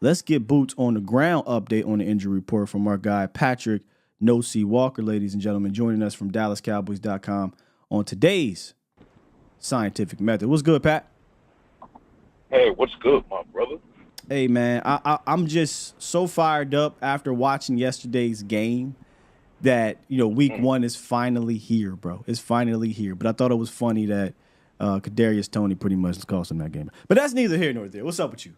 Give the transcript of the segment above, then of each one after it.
Let's get boots on the ground update on the injury report from our guy, Patrik No C Walker, ladies and gentlemen, joining us from DallasCowboys.com on today's Scientific Method. What's good, Pat? Hey, what's good, my brother? Hey, man, I'm just so fired up after watching yesterday's game that, week one is finally here, bro. It's finally here. But I thought it was funny that Kadarius Toney pretty much cost him that game. But that's neither here nor there. What's up with you?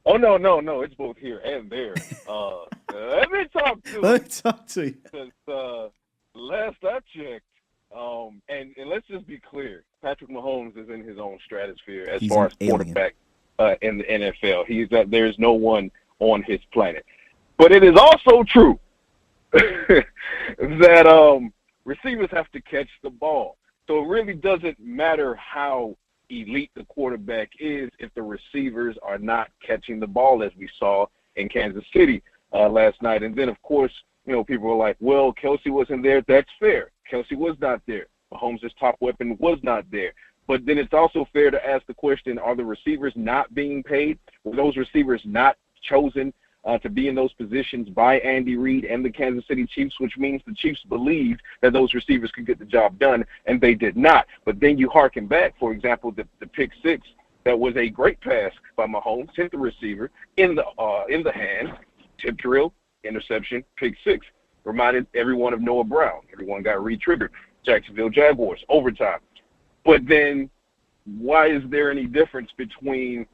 Oh, no. It's both here and there. Let me talk to you. Because last I checked, and let's just be clear, Patrick Mahomes is in his own stratosphere as far as quarterback in the NFL. There's no one on his planet. But it is also true that receivers have to catch the ball. So it really doesn't matter how elite the quarterback is if the receivers are not catching the ball, as we saw in Kansas City last night. And then, of course, people were like, well, Kelsey wasn't there. That's fair. Kelsey was not there. Mahomes' top weapon was not there. But then it's also fair to ask the question, are the receivers not being paid? Were those receivers not chosen to be in those positions by Andy Reid and the Kansas City Chiefs, which means the Chiefs believed that those receivers could get the job done, and they did not. But then you harken back, for example, the pick six that was a great pass by Mahomes, hit the receiver in the hand, tip drill, interception, pick six. Reminded everyone of Noah Brown. Everyone got re-triggered. Jacksonville Jaguars, overtime. But then why is there any difference between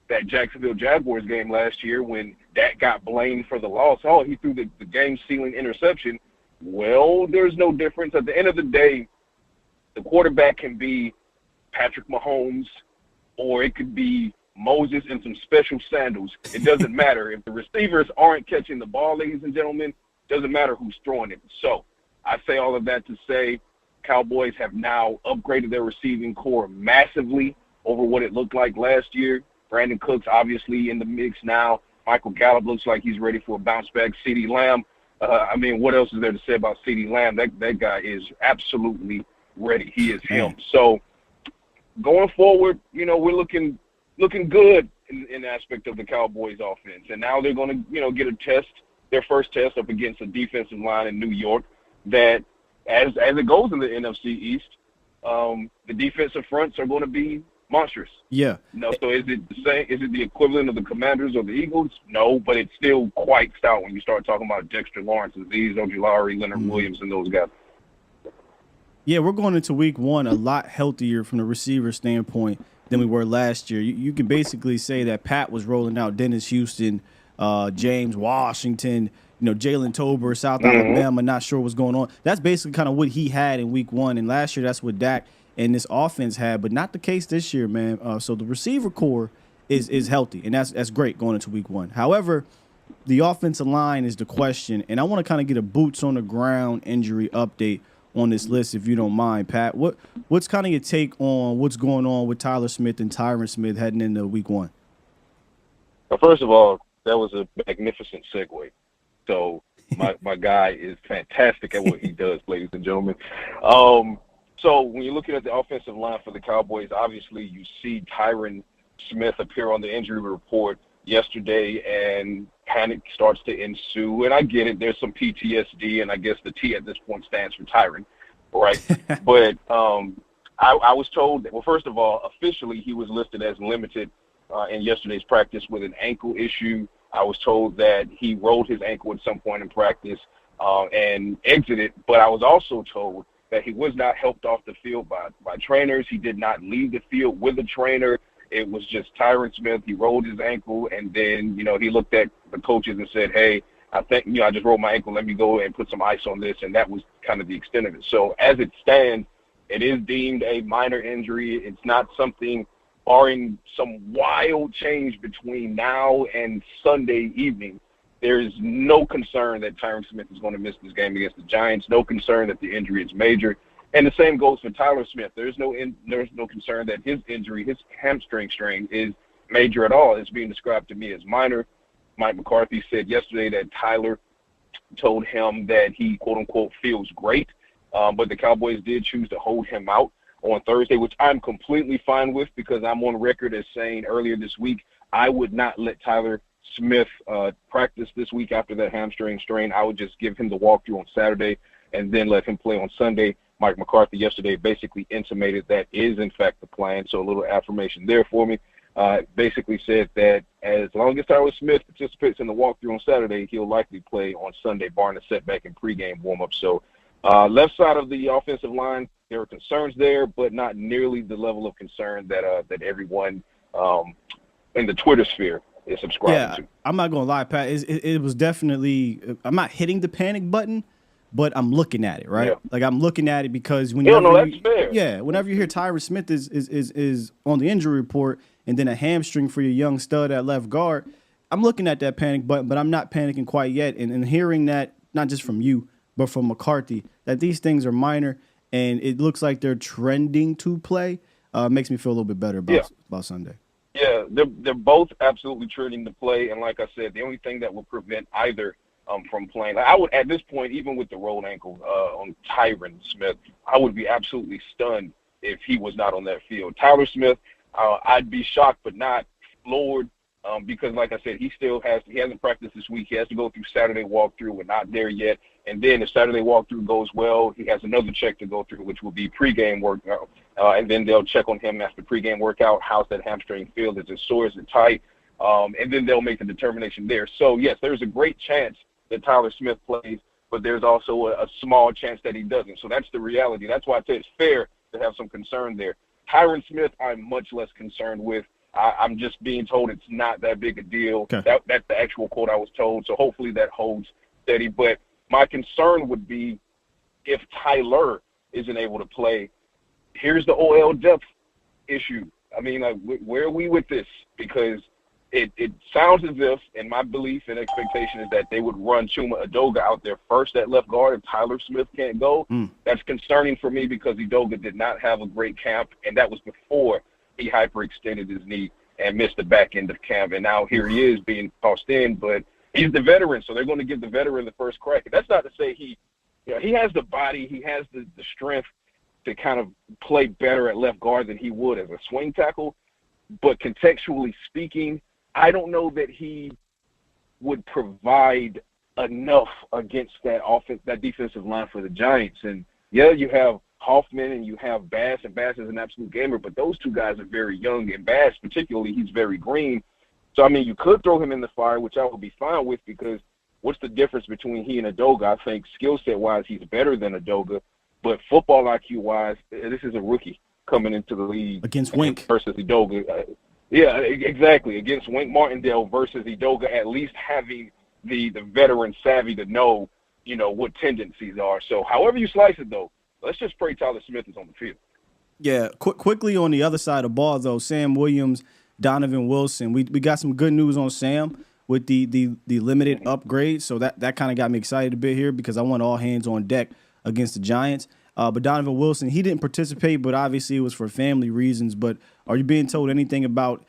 that Jacksonville Jaguars game last year when Dak got blamed for the loss? Oh, he threw the game-sealing interception. Well, there's no difference. At the end of the day, the quarterback can be Patrick Mahomes, or it could be Moses in some special sandals. It doesn't matter. If the receivers aren't catching the ball, ladies and gentlemen, it doesn't matter who's throwing it. So I say all of that to say Cowboys have now upgraded their receiving core massively over what it looked like last year. Brandin Cooks obviously in the mix now. Michael Gallup looks like he's ready for a bounce back. CeeDee Lamb, what else is there to say about CeeDee Lamb? That guy is absolutely ready. He is him. So going forward, we're looking good in the aspect of the Cowboys offense. And now they're going to, get their first test up against a defensive line in New York that, as it goes in the NFC East, the defensive fronts are going to be monstrous. Yeah. So is it the same? Is it the equivalent of the Commanders or the Eagles? No, but it's still quite stout when you start talking about Dexter Lawrence, Azeez Ojulari, Leonard Williams, and those guys. Yeah, we're going into week one a lot healthier from the receiver standpoint than we were last year. You can basically say that Pat was rolling out Dennis Houston, James Washington, Jalen Tober, South Alabama, not sure what's going on. That's basically kind of what he had in week one. And last year, that's what Dak and this offense had, but not the case this year, man. So the receiver core is healthy, and that's great going into week one. However, the offensive line is the question, and I want to kind of get a boots on the ground injury update on this list, if you don't mind, Pat. What's kind of your take on what's going on with Tyler Smith and Tyron Smith heading into week one? Well, first of all, that was a magnificent segue. So my guy is fantastic at what he does, ladies and gentlemen. So when you're looking at the offensive line for the Cowboys, obviously you see Tyron Smith appear on the injury report yesterday, and panic starts to ensue. And I get it. There's some PTSD, and I guess the T at this point stands for Tyron, right? But I was told that, well, first of all, officially he was listed as limited in yesterday's practice with an ankle issue. I was told that he rolled his ankle at some point in practice and exited, but I was also told that he was not helped off the field by trainers. He did not leave the field with a trainer. It was just Tyron Smith. He rolled his ankle, and then, he looked at the coaches and said, hey, I think, I just rolled my ankle. Let me go and put some ice on this, and that was kind of the extent of it. So as it stands, it is deemed a minor injury. It's not something, barring some wild change between now and Sunday evening, there is no concern that Tyron Smith is going to miss this game against the Giants. No concern that the injury is major. And the same goes for Tyler Smith. There's no concern that his injury, his hamstring strain, is major at all. It's being described to me as minor. Mike McCarthy said yesterday that Tyler told him that he, quote-unquote, feels great. But the Cowboys did choose to hold him out on Thursday, which I'm completely fine with, because I'm on record as saying earlier this week I would not let Tyler Smith practiced this week after that hamstring strain, I would just give him the walkthrough on Saturday and then let him play on Sunday. Mike McCarthy yesterday basically intimated that is, in fact, the plan, so a little affirmation there for me. Basically said that as long as Tyler Smith participates in the walkthrough on Saturday, he'll likely play on Sunday, barring a setback in pregame warm-up. So left side of the offensive line, there are concerns there, but not nearly the level of concern that everyone in the Twitter sphere is subscribing to. I'm not going to lie, Pat. It was definitely – I'm not hitting the panic button, but I'm looking at it, right? Yeah. Like, I'm looking at it because that's fair. Yeah, whenever you hear Tyron Smith is on the injury report and then a hamstring for your young stud at left guard, I'm looking at that panic button, but I'm not panicking quite yet. And hearing that, not just from you, but from McCarthy, that these things are minor and it looks like they're trending to play, makes me feel a little bit better about Sunday. Yeah, they're both absolutely trending to play. And like I said, the only thing that will prevent either from playing. I would, at this point, even with the rolled ankle on Tyron Smith, I would be absolutely stunned if he was not on that field. Tyler Smith, I'd be shocked but not floored because, like I said, he hasn't practiced this week. He has to go through Saturday walkthrough. We're not there yet. And then if Saturday walkthrough goes well, he has another check to go through, which will be pregame workout. And then they'll check on him after pregame workout. How's that hamstring feel? Is it sore? Is it tight? And then they'll make the determination there. So, yes, there's a great chance that Tyler Smith plays, but there's also a small chance that he doesn't. So that's the reality. That's why I say it's fair to have some concern there. Tyron Smith, I'm much less concerned with. I'm just being told it's not that big a deal. Okay. That's the actual quote I was told. So hopefully that holds steady. But my concern would be if Tyler isn't able to play, here's the OL depth issue. I mean, like, where are we with this? Because it sounds as if, and my belief and expectation is that they would run Chuma Edoga out there first at left guard if Tyler Smith can't go. That's concerning for me because Edoga did not have a great camp, and that was before he hyperextended his knee and missed the back end of camp. And now here he is being tossed in, but he's the veteran, so they're going to give the veteran the first crack. And that's not to say he has the body, he has the strength to kind of play better at left guard than he would as a swing tackle. But contextually speaking, I don't know that he would provide enough against that defensive line for the Giants. And yeah, you have Hoffman and you have Bass, and Bass is an absolute gamer, but those two guys are very young, and Bass particularly, he's very green. So, I mean, you could throw him in the fire, which I would be fine with, because what's the difference between he and Edoga? I think skill set-wise, he's better than Edoga, but football IQ-wise, this is a rookie coming into the league. Against Wink. Versus Edoga. Yeah, exactly. Against Wink Martindale versus Edoga, at least having the veteran savvy to know, what tendencies are. So however you slice it, though, let's just pray Tyler Smith is on the field. Yeah, quickly on the other side of the ball, though, Sam Williams, Donovan Wilson. We got some good news on Sam with the limited upgrade, so that kind of got me excited a bit here because I want all hands on deck against the Giants. But Donovan Wilson, he didn't participate, but obviously it was for family reasons. But are you being told anything about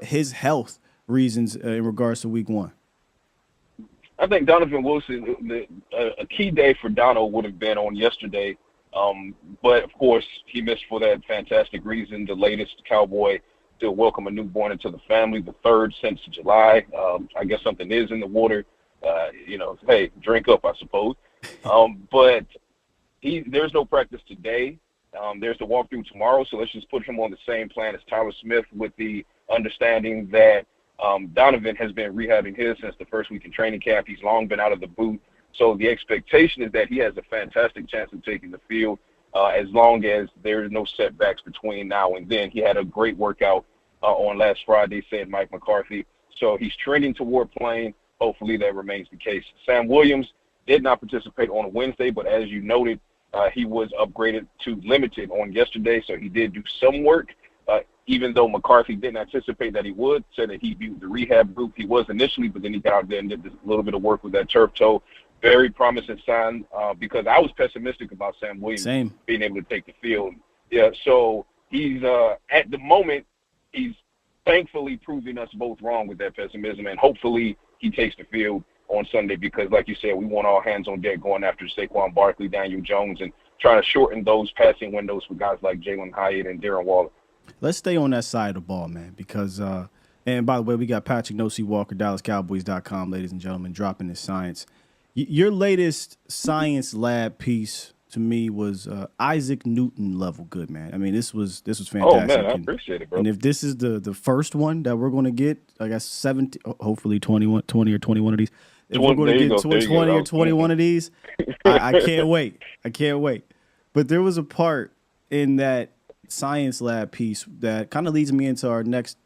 his health reasons in regards to week one? I think Donovan Wilson, a key day for Dono would have been on yesterday. But, of course, he missed for that fantastic reason, the latest Cowboy to welcome a newborn into the family, the third since July. I guess something is in the water. Hey, drink up, I suppose. But there's no practice today. There's the walkthrough tomorrow, so let's just put him on the same plan as Tyler Smith with the understanding that Donovan has been rehabbing his since the first week in training camp. He's long been out of the boot. So the expectation is that he has a fantastic chance of taking the field as long as there's no setbacks between now and then. He had a great workout on last Friday, said Mike McCarthy. So he's trending toward playing. Hopefully that remains the case. Sam Williams did not participate on Wednesday, but as you noted, he was upgraded to limited on yesterday, so he did do some work. Even though McCarthy didn't anticipate that he would, said that he viewed the rehab group he was initially, but then he got out there and did a little bit of work with that turf toe. Very promising sign because I was pessimistic about Sam Williams being able to take the field. Yeah, so he's at the moment, he's thankfully proving us both wrong with that pessimism, and hopefully he takes the field on Sunday because, like you said, we want all hands on deck going after Saquon Barkley, Daniel Jones, and trying to shorten those passing windows for guys like Jalen Hyatt and Darren Waller. Let's stay on that side of the ball, man, because And by the way, we got Patrik, no CeeDee, DallasCowboys.com, ladies and gentlemen, dropping his science. Your latest science lab piece to me was Isaac Newton level good, man. I mean, this was fantastic. Oh man, I appreciate it, bro. And if this is the first one that we're going to get, I guess 17, hopefully 20 or 21 of these. If we're going to get 20 or 21 of these, I can't wait. I can't wait. But there was a part in that science lab piece that kind of leads me into our next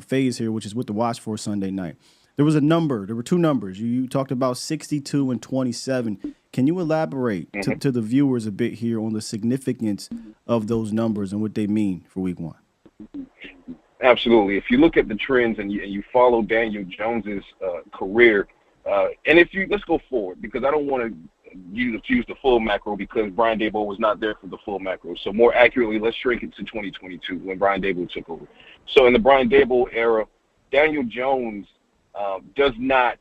phase here, which is what to watch for Sunday night. There was a number. There were two numbers. You talked about 62 and 27. Can you elaborate to the viewers a bit here on the significance of those numbers and what they mean for Week 1? Absolutely. If you look at the trends and you follow Daniel Jones's career, and let's go forward, because I don't want you to use the full macro because Brian Daboll was not there for the full macro. So more accurately, let's shrink it to 2022 when Brian Daboll took over. So in the Brian Daboll era, Daniel Jones does not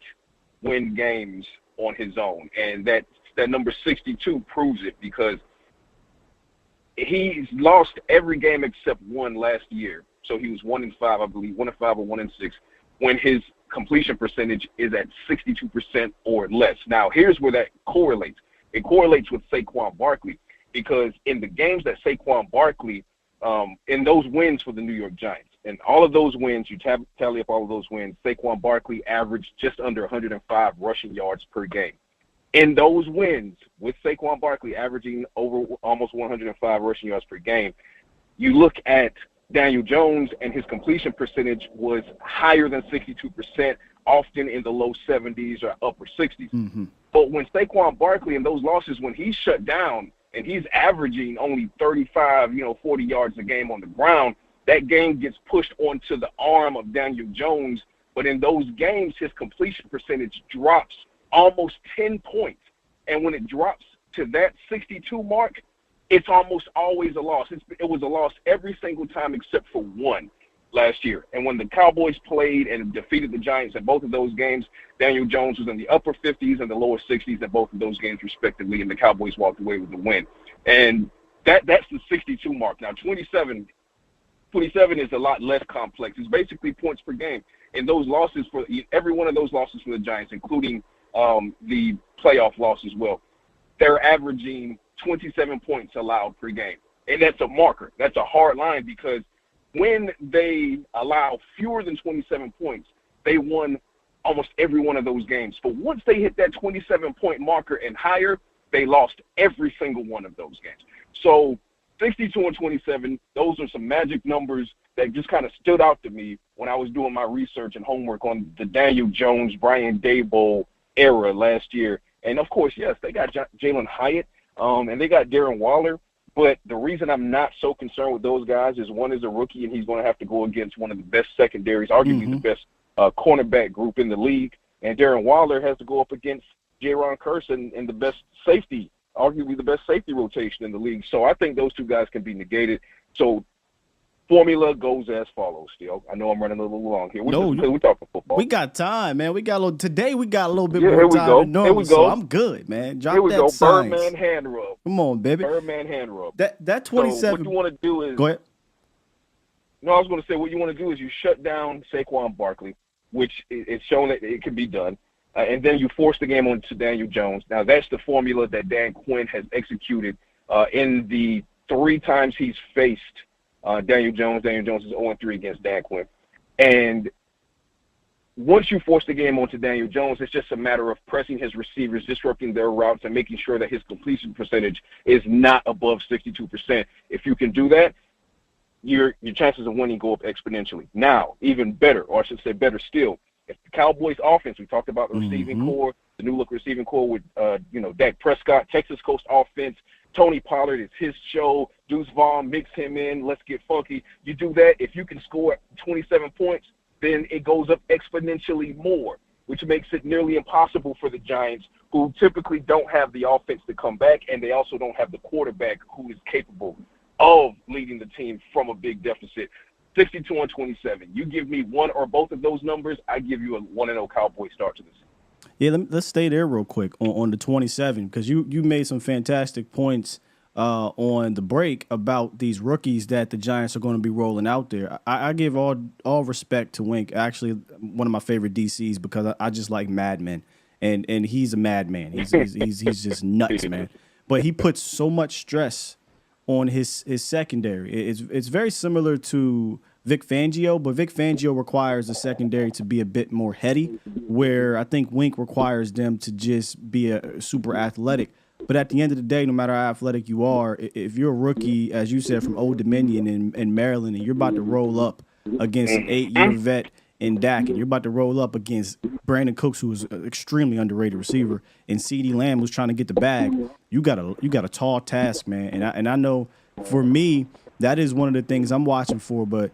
win games on his own. And that number 62 proves it, because he's lost every game except one last year. So he was 1-5, I believe, 1-5 or 1-6, when his completion percentage is at 62% or less. Now, here's where that correlates. It correlates with Saquon Barkley, because in the games that Saquon Barkley, in those wins for the New York Giants, and all of those wins, you tally up all of those wins, Saquon Barkley averaged just under 105 rushing yards per game. In those wins, with Saquon Barkley averaging over almost 105 rushing yards per game, you look at Daniel Jones, and his completion percentage was higher than 62%, often in the low 70s or upper 60s. Mm-hmm. But when Saquon Barkley, in those losses, when he's shut down and he's averaging only 35, 40 yards a game on the ground, that game gets pushed onto the arm of Daniel Jones. But in those games, his completion percentage drops almost 10 points. And when it drops to that 62 mark, it's almost always a loss. It was a loss every single time except for one last year. And when the Cowboys played and defeated the Giants in both of those games, Daniel Jones was in the upper 50s and the lower 60s in both of those games, respectively, and the Cowboys walked away with the win. And that's the 62 mark. Now, 27 is a lot less complex. It's basically points per game. And those losses, for every one of those losses for the Giants, including the playoff loss as well, they're averaging 27 points allowed per game. And that's a marker. That's a hard line, because when they allow fewer than 27 points, they won almost every one of those games. But once they hit that 27-point marker and higher, they lost every single one of those games. So 62 and 27, those are some magic numbers that just kind of stood out to me when I was doing my research and homework on the Daniel Jones, Brian Daboll era last year. And, of course, yes, they got Jalen Hyatt, and they got Darren Waller. But the reason I'm not so concerned with those guys is one is a rookie, and he's going to have to go against one of the best secondaries, arguably the best cornerback group in the league. And Darren Waller has to go up against Jaron Kearse and the best safety, arguably the best safety rotation in the league. So I think those two guys can be negated. So formula goes as follows, Steele. I know I'm running a little long here. We're talking football. We got time, man. We got a little bit more time than normal. Here we go. So I'm good, man. Drop here we that go. science. Birdman hand rub. Come on, baby. Birdman hand rub. That 27. So what you want to do is go ahead. No, I was going to say what you want to do is you shut down Saquon Barkley, which it's shown that it can be done, and then you force the game onto Daniel Jones. Now that's the formula that Dan Quinn has executed in the 3 times he's faced Daniel Jones. Daniel Jones is 0-3 against Dan Quinn. And once you force the game onto Daniel Jones, it's just a matter of pressing his receivers, disrupting their routes, and making sure that his completion percentage is not above 62%. If you can do that, your chances of winning go up exponentially. Now, even better, or I should say better still, if the Cowboys offense, we talked about the receiving core, the new look receiving core with, Dak Prescott, Texas Coast offense, Tony Pollard, it's his show. Deuce Vaughn, mix him in. Let's get funky. You do that. If you can score 27 points, then it goes up exponentially more, which makes it nearly impossible for the Giants, who typically don't have the offense to come back, and they also don't have the quarterback who is capable of leading the team from a big deficit. 62 and 27. You give me one or both of those numbers, I give you a 1-0 Cowboy start to the season. Yeah, let's stay there real quick on the 27, because you made some fantastic points on the break about these rookies that the Giants are going to be rolling out there. I give all respect to Wink. Actually, one of my favorite DCs because I just like madmen, and he's a madman. He's just nuts, man. But he puts so much stress on his secondary. It's very similar to Vic Fangio, but Vic Fangio requires the secondary to be a bit more heady, where I think Wink requires them to just be a super athletic. But at the end of the day, no matter how athletic you are, if you're a rookie, as you said, from Old Dominion in Maryland, and you're about to roll up against an 8-year vet in Dak, and you're about to roll up against Brandin Cooks, who is an extremely underrated receiver, and CeeDee Lamb, who's trying to get the bag, you got a tall task, man. And I know for me, that is one of the things I'm watching for. But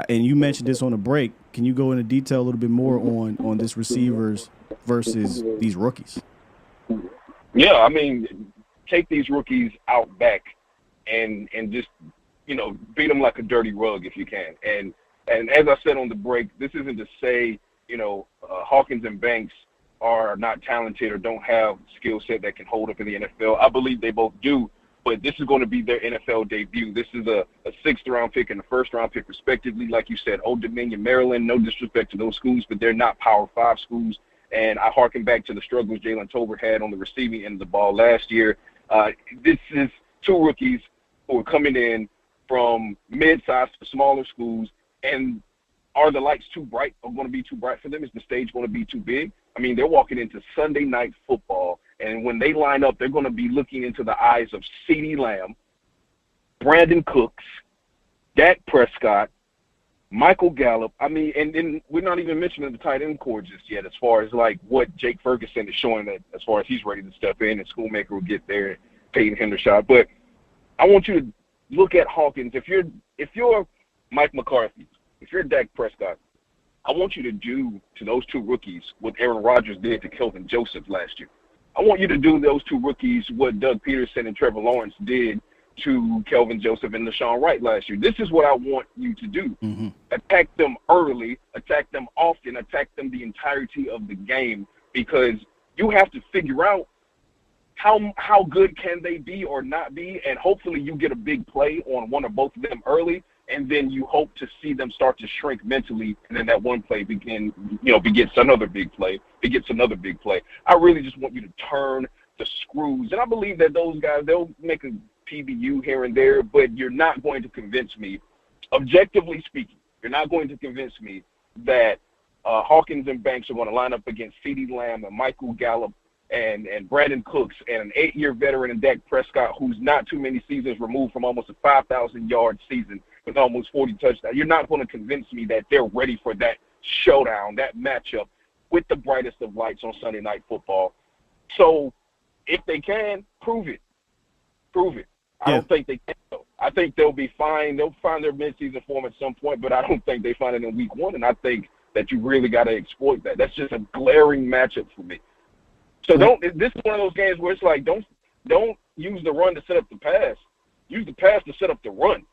and you mentioned this on the break. Can you go into detail a little bit more on this receivers versus these rookies? Yeah, I mean, take these rookies out back and just, beat them like a dirty rug if you can. And as I said on the break, this isn't to say, Hawkins and Banks are not talented or don't have skill set that can hold up in the NFL. I believe they both do, but this is going to be their NFL debut. This is a 6th-round pick and a 1st-round pick, respectively. Like you said, Old Dominion, Maryland, no disrespect to those schools, but they're not Power 5 schools. And I harken back to the struggles Jalen Tolbert had on the receiving end of the ball last year. This is 2 rookies who are coming in from mid-sized to smaller schools. And are the lights too bright or going to be too bright for them? Is the stage going to be too big? I mean, they're walking into Sunday night football. And when they line up, they're going to be looking into the eyes of CeeDee Lamb, Brandin Cooks, Dak Prescott, Michael Gallup. I mean, and we're not even mentioning the tight end core just yet as far as like what Jake Ferguson is showing that as far as he's ready to step in and Schoolmaker will get there, Peyton Hendershot. But I want you to look at Hawkins. If you're Mike McCarthy, if you're Dak Prescott, I want you to do to those 2 rookies what Aaron Rodgers did to Kelvin Joseph last year. I want you to do those 2 rookies what Doug Peterson and Trevor Lawrence did to Kelvin Joseph and Deshaun Wright last year. This is what I want you to do. Mm-hmm. Attack them early, attack them often, attack them the entirety of the game, because you have to figure out how good can they be or not be, and hopefully you get a big play on one or both of them early, and then you hope to see them start to shrink mentally, and then that one play begets another big play, I really just want you to turn the screws, and I believe that those guys, they'll make a PBU here and there, but you're not going to convince me, objectively speaking, you're not going to convince me that Hawkins and Banks are going to line up against CeeDee Lamb and Michael Gallup and Brandin Cooks and an 8-year veteran in Dak Prescott, who's not too many seasons removed from almost a 5,000-yard season with almost 40 touchdowns. You're not going to convince me that they're ready for that showdown, that matchup with the brightest of lights on Sunday Night Football. So if they can, prove it. I don't think they can, though. I think they'll be fine. They'll find their midseason form at some point, but I don't think they find it in week 1, and I think that you really got to exploit that. That's just a glaring matchup for me. So this is one of those games where it's like, don't use the run to set up the pass. Use the pass to set up the run.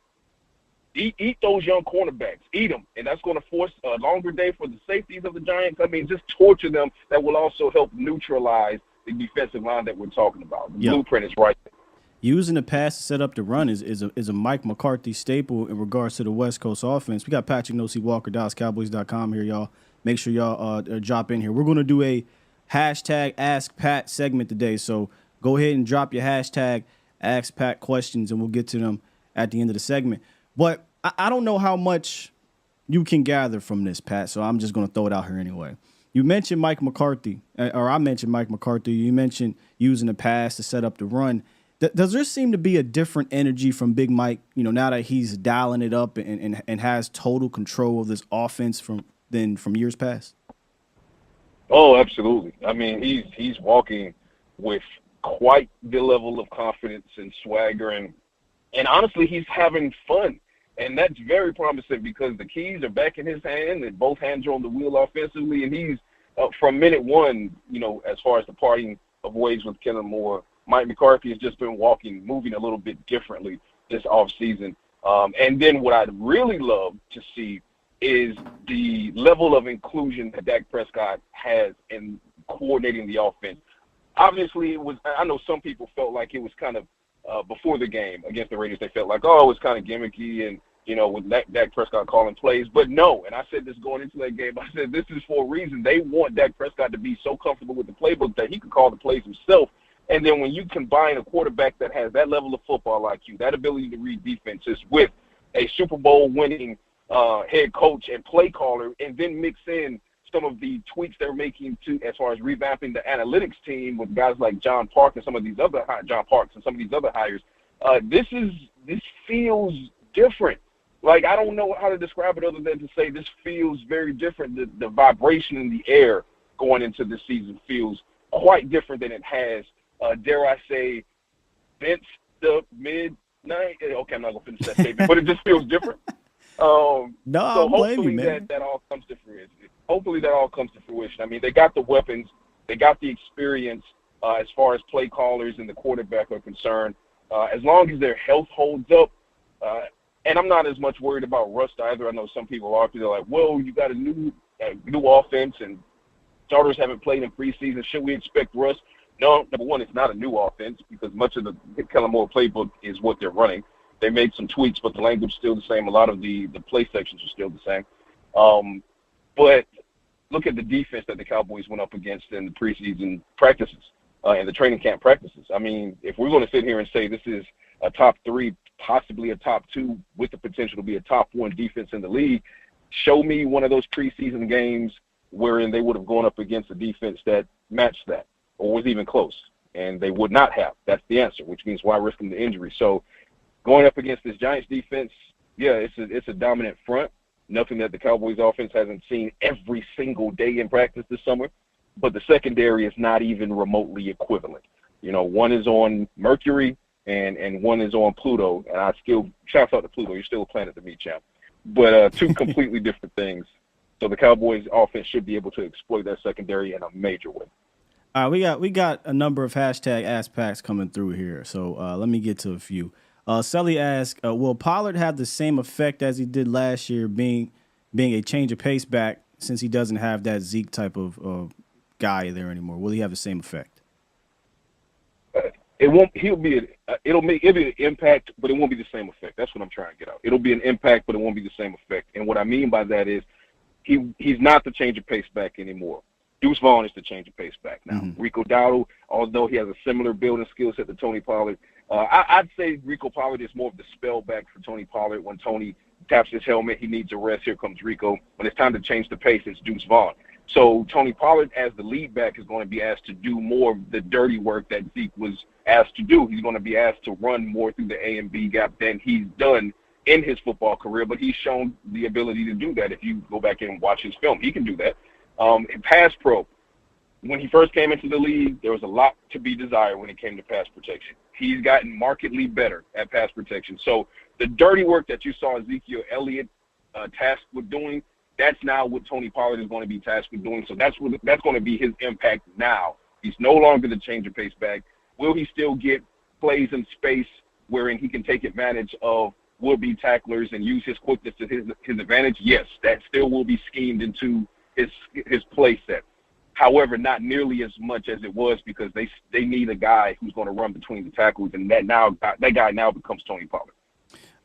Eat those young cornerbacks. Eat them, and that's going to force a longer day for the safeties of the Giants. I mean, just torture them. That will also help neutralize the defensive line that we're talking about. The blueprint is right there. Using the pass to set up the run is a Mike McCarthy staple in regards to the West Coast offense. We got Patrik Walker, DallasCowboys.com here, y'all. Make sure y'all drop in here. We're going to do a hashtag Ask Pat segment today, so go ahead and drop your hashtag Ask Pat questions, and we'll get to them at the end of the segment. But I don't know how much you can gather from this, Pat, so I'm just going to throw it out here anyway. You mentioned Mike McCarthy, or I mentioned Mike McCarthy. You mentioned using the pass to set up the run. Does there seem to be a different energy from Big Mike, now that he's dialing it up and has total control of this offense than from years past? Oh, absolutely. I mean, he's walking with quite the level of confidence and swagger, and honestly, he's having fun. And that's very promising because the keys are back in his hand and both hands are on the wheel offensively. And he's, from minute 1, as far as the parting of ways with Kellen Moore, Mike McCarthy has just been moving a little bit differently this offseason. And then what I'd really love to see is the level of inclusion that Dak Prescott has in coordinating the offense. Obviously, I know some people felt like it was kind of before the game against the Raiders, they felt like, oh, it's kind of gimmicky and, with Dak Prescott calling plays. But no, and I said this going into that game, I said this is for a reason. They want Dak Prescott to be so comfortable with the playbook that he can call the plays himself. And then when you combine a quarterback that has that level of football IQ, that ability to read defenses with a Super Bowl winning head coach and play caller, and then mix in some of the tweaks they're making to as far as revamping the analytics team with guys like John Park and some of these other hires, this feels different. Like, I don't know how to describe it other than to say this feels very different. The vibration in the air going into this season feels quite different than it has, dare I say, since the midnight. Okay, I'm not going to finish that statement, but it just feels different. No, so hopefully that all comes to fruition. Hopefully that all comes to fruition. I mean, they got the weapons. They got the experience as far as play callers and the quarterback are concerned. As long as their health holds up, and I'm not as much worried about rust either. I know some people are. They're like, well, you got a new offense, and starters haven't played in preseason. Should we expect rust? No, number one, it's not a new offense because much of the Kellen Moore playbook is what they're running. They made some tweaks, but the language is still the same. A lot of the play sections are still the same. But look at the defense that the Cowboys went up against in the preseason practices and the training camp practices. I mean, if we're going to sit here and say this is a top 3, possibly a top 2 with the potential to be a top 1 defense in the league, show me one of those preseason games wherein they would have gone up against a defense that matched that or was even close, and they would not have. That's the answer, which means why risk them the injury. So going up against this Giants defense, yeah, it's a dominant front. Nothing that the Cowboys offense hasn't seen every single day in practice this summer. But the secondary is not even remotely equivalent. One is on Mercury and one is on Pluto. And I still shout out to Pluto. You're still a planet to me, champ. But two completely different things. So the Cowboys offense should be able to exploit that secondary in a major way. All right, we got a number of hashtag Ask Packs coming through here. So let me get to a few. Sully asked, will Pollard have the same effect as he did last year, being a change of pace back, since he doesn't have that Zeke type of guy there anymore? Will he have the same effect? It won't. It'll be an impact, but it won't be the same effect. That's what I'm trying to get out. It'll be an impact, but it won't be the same effect. And what I mean by that is he's not the change of pace back anymore. Deuce Vaughn is the change of pace back now. Mm-hmm. Rico Dowdle, although he has a similar build and skill set to Tony Pollard, I'd say Rico Pollard is more of the spell back for Tony Pollard. When Tony taps his helmet, he needs a rest. Here comes Rico. When it's time to change the pace, it's Deuce Vaughn. So Tony Pollard, as the lead back, is going to be asked to do more of the dirty work that Zeke was asked to do. He's going to be asked to run more through the A and B gap than he's done in his football career, but he's shown the ability to do that. If you go back and watch his film, he can do that. In pass pro, when he first came into the league, there was a lot to be desired when it came to pass protection. He's gotten markedly better at pass protection. So the dirty work that you saw Ezekiel Elliott tasked with doing, that's now what Tony Pollard is going to be tasked with doing. So that's going to be his impact now. He's no longer the change of pace back. Will he still get plays in space wherein he can take advantage of would-be tacklers and use his quickness to his advantage? Yes, that still will be schemed into his play set. However, not nearly as much as it was, because they need a guy who's going to run between the tackles, and that guy now becomes Tony Pollard.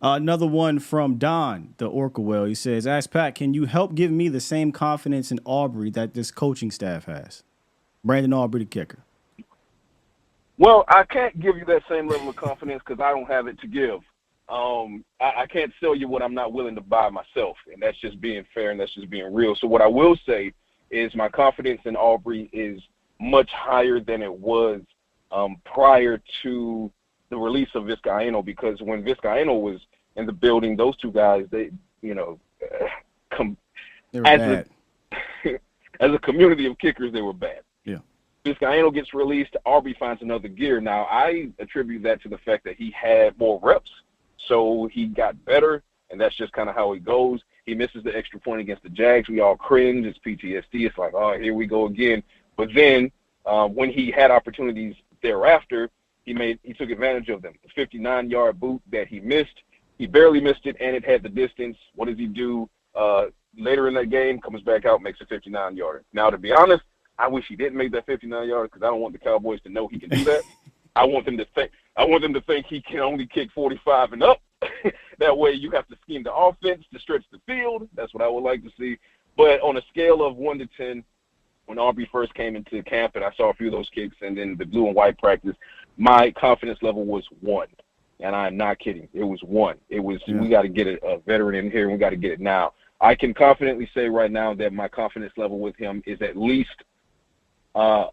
Another one from Don, the Orca. He says, ask Pat, can you help give me the same confidence in Aubrey that this coaching staff has? Brandin Aubrey, the kicker. Well, I can't give you that same level of confidence because I don't have it to give. I can't sell you what I'm not willing to buy myself, and that's just being fair and that's just being real. So what I will say is my confidence in Aubrey is much higher than it was prior to the release of Vizcaino, because when Vizcaino was in the building, those two guys, they were bad. As a community of kickers, they were bad. Yeah. Vizcaino gets released, Aubrey finds another gear. Now, I attribute that to the fact that he had more reps, so he got better, and that's just kind of how it goes. He misses the extra point against the Jags. We all cringe. It's PTSD. It's like, oh, here we go again. But then when he had opportunities thereafter, he took advantage of them. The 59-yard boot that he missed, he barely missed it, and it had the distance. What does he do? Later in that game, comes back out, makes a 59-yarder. Now, to be honest, I wish he didn't make that 59-yarder because I don't want the Cowboys to know he can do that. I want them to think. I want them to think he can only kick 45 and up. That way you have to scheme the offense to stretch the field. That's what I would like to see. But on a scale of 1 to 10, when Aubrey first came into camp and I saw a few of those kicks and then the blue and white practice, my confidence level was 1. And I'm not kidding. It was 1. It was we got to get a veteran in here, and we got to get it now. I can confidently say right now that my confidence level with him is at least a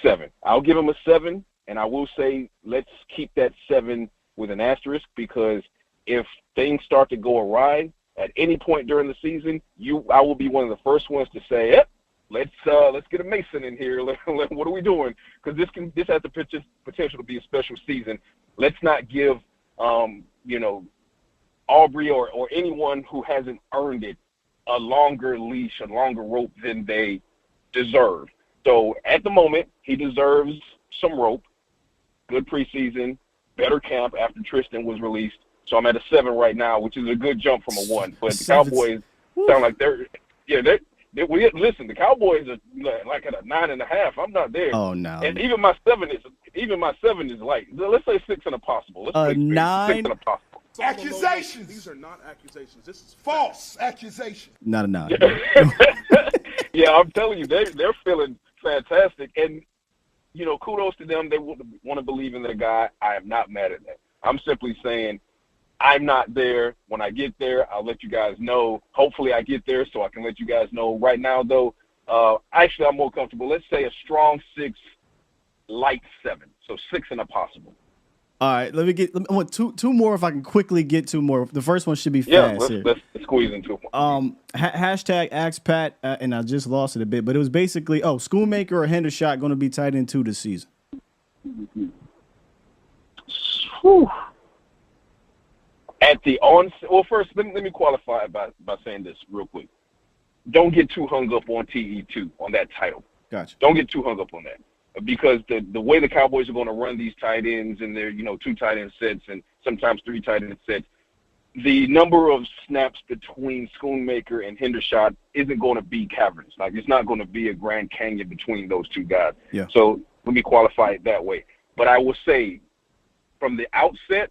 7. I'll give him a 7, and I will say let's keep that 7 with an asterisk, because if things start to go awry at any point during the season, I will be one of the first ones to say, yep, let's get a Mason in here. What are we doing? Because this has the potential to be a special season. Let's not give Aubrey or anyone who hasn't earned it a longer leash, a longer rope than they deserve. So at the moment, he deserves some rope. Good preseason, better camp after Tristan was released. So I'm at a 7 right now, which is a good jump from a 1. But the Cowboys sound like listen, the Cowboys are like at a 9.5. I'm not there. Oh no. And even my 7 is like, let's say 6 and a possible. Let's say 9. 6 and a possible. Accusations. These are not accusations. This is false accusations. Not a 9. Yeah, I'm telling you, they're feeling fantastic. And, kudos to them. They want to believe in their guy. I am not mad at that. I'm simply saying I'm not there. When I get there, I'll let you guys know. Hopefully I get there so I can let you guys know. Right now, though, actually I'm more comfortable. Let's say a strong 6, light 7. So 6 and a possible. All right, I want two more if I can quickly get 2 more. The first one should be fast. Let's squeeze into one. Hashtag Ask Pat, and I just lost it a bit, but it was basically, Schoonmaker or Hendershot going to be tight end 2 this season? Whew. At the onset, well, first, let me qualify by saying this real quick. Don't get too hung up on TE2, on that title. Gotcha. Don't get too hung up on that. Because the way the Cowboys are going to run these tight ends and their 2 tight end sets and sometimes 3 tight end sets, the number of snaps between Schoonmaker and Hendershot isn't going to be cavernous. Like, it's not going to be a Grand Canyon between those 2 guys. Yeah. So let me qualify it that way. But I will say, from the outset,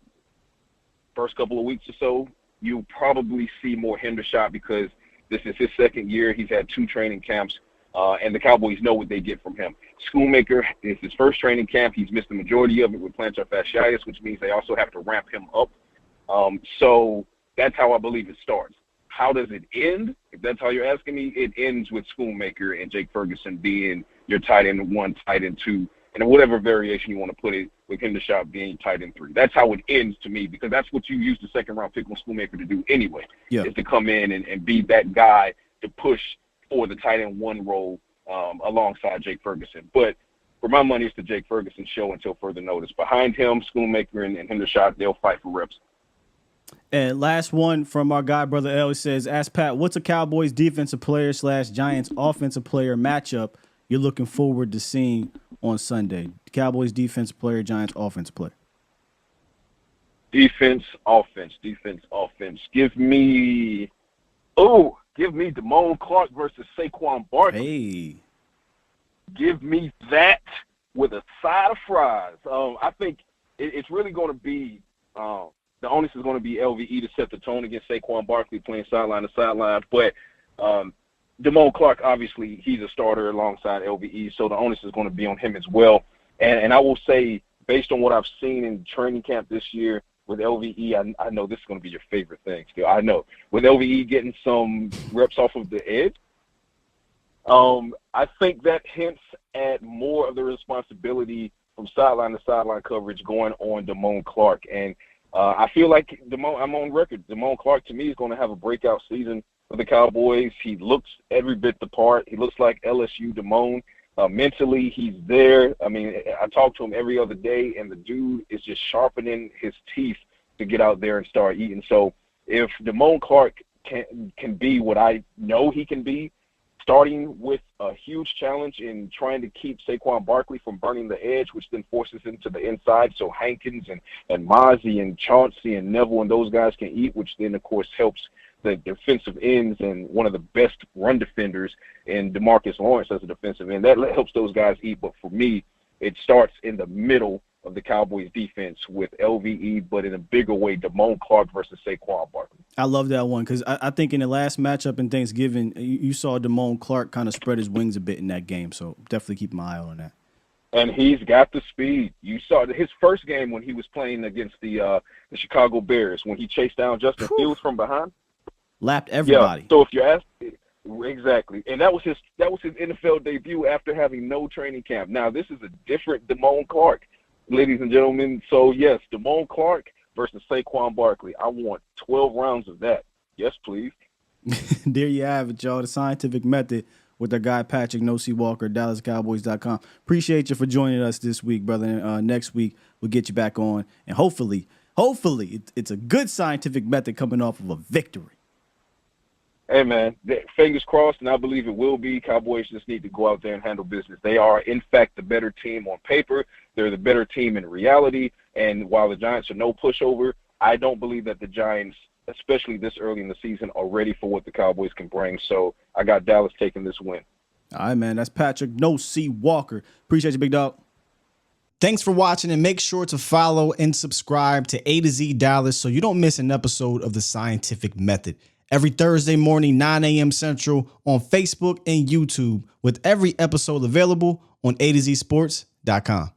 first couple of weeks or so, you'll probably see more Hendershot because this is his 2nd year. He's had 2 training camps. And the Cowboys know what they get from him. Schoonmaker is his first training camp. He's missed the majority of it with plantar fasciitis, which means they also have to ramp him up. So that's how I believe it starts. How does it end? If that's how you're asking me, it ends with Schoonmaker and Jake Ferguson being your tight end 1, tight end 2, and whatever variation you want to put it, with Hendershot being tight end 3. That's how it ends to me, because that's what you use the 2nd-round pick on Schoonmaker to do anyway, is to come in and be that guy to push for the tight end 1 role alongside Jake Ferguson. But for my money, it's the Jake Ferguson show until further notice. Behind him, Schoonmaker and Hendershot, they'll fight for reps. And last one from our guy, Brother L. He says, ask Pat, what's a Cowboys defensive player / Giants offensive player matchup you're looking forward to seeing on Sunday? Cowboys defensive player, Giants offensive player. Defense, offense. Give me Damone Clark versus Saquon Barkley. Hey. Give me that with a side of fries. I think it's really going to be the onus is going to be LVE to set the tone against Saquon Barkley playing sideline to sideline. But Damone Clark, obviously, he's a starter alongside LVE, so the onus is going to be on him as well. And I will say, based on what I've seen in training camp this year, with LVE, I know this is going to be your favorite thing still. I know. With LVE getting some reps off of the edge, I think that hints at more of the responsibility from sideline to sideline coverage going on Damone Clark. And I feel like I'm on record. Damone Clark, to me, is going to have a breakout season for the Cowboys. He looks every bit the part. He looks like LSU Damone. Mentally, he's there. I mean, I talk to him every other day, and the dude is just sharpening his teeth to get out there and start eating. So if Damone Clark can be what I know he can be, starting with a huge challenge in trying to keep Saquon Barkley from burning the edge, which then forces him to the inside so Hankins and Mozzie and Chauncey and Neville and those guys can eat, which then, of course, helps the defensive ends and one of the best run defenders in DeMarcus Lawrence as a defensive end. That helps those guys eat. But for me, it starts in the middle of the Cowboys defense with LVE, but in a bigger way, Damone Clark versus Saquon Barkley. I love that one because I think in the last matchup in Thanksgiving, you saw Damone Clark kind of spread his wings a bit in that game. So definitely keep my eye on that. And he's got the speed. You saw his first game when he was playing against the Chicago Bears, when he chased down Justin Fields from behind. Lapped everybody. Yeah. So if you're asking, exactly, and that was his NFL debut after having no training camp. Now this is a different Damone Clark, ladies and gentlemen. So yes, Damone Clark versus Saquon Barkley. I want 12 rounds of that. Yes, please. There you have it, y'all. The Scientific Method with our guy Patrik, no CeeDee, DallasCowboys.com. Appreciate you for joining us this week, brother. And, next week we'll get you back on, and hopefully it's a good scientific method coming off of a victory. Hey, man, fingers crossed, and I believe it will be. Cowboys just need to go out there and handle business. They are, in fact, the better team on paper. They're the better team in reality. And while the Giants are no pushover, I don't believe that the Giants, especially this early in the season, are ready for what the Cowboys can bring. So I got Dallas taking this win. All right, man. That's Patrik, no CeeDee. Appreciate you, big dog. Thanks for watching, and make sure to follow and subscribe to A to Z Dallas so you don't miss an episode of The Scientific Method. Every Thursday morning, 9 a.m. Central on Facebook and YouTube, with every episode available on A to Z Sports.com.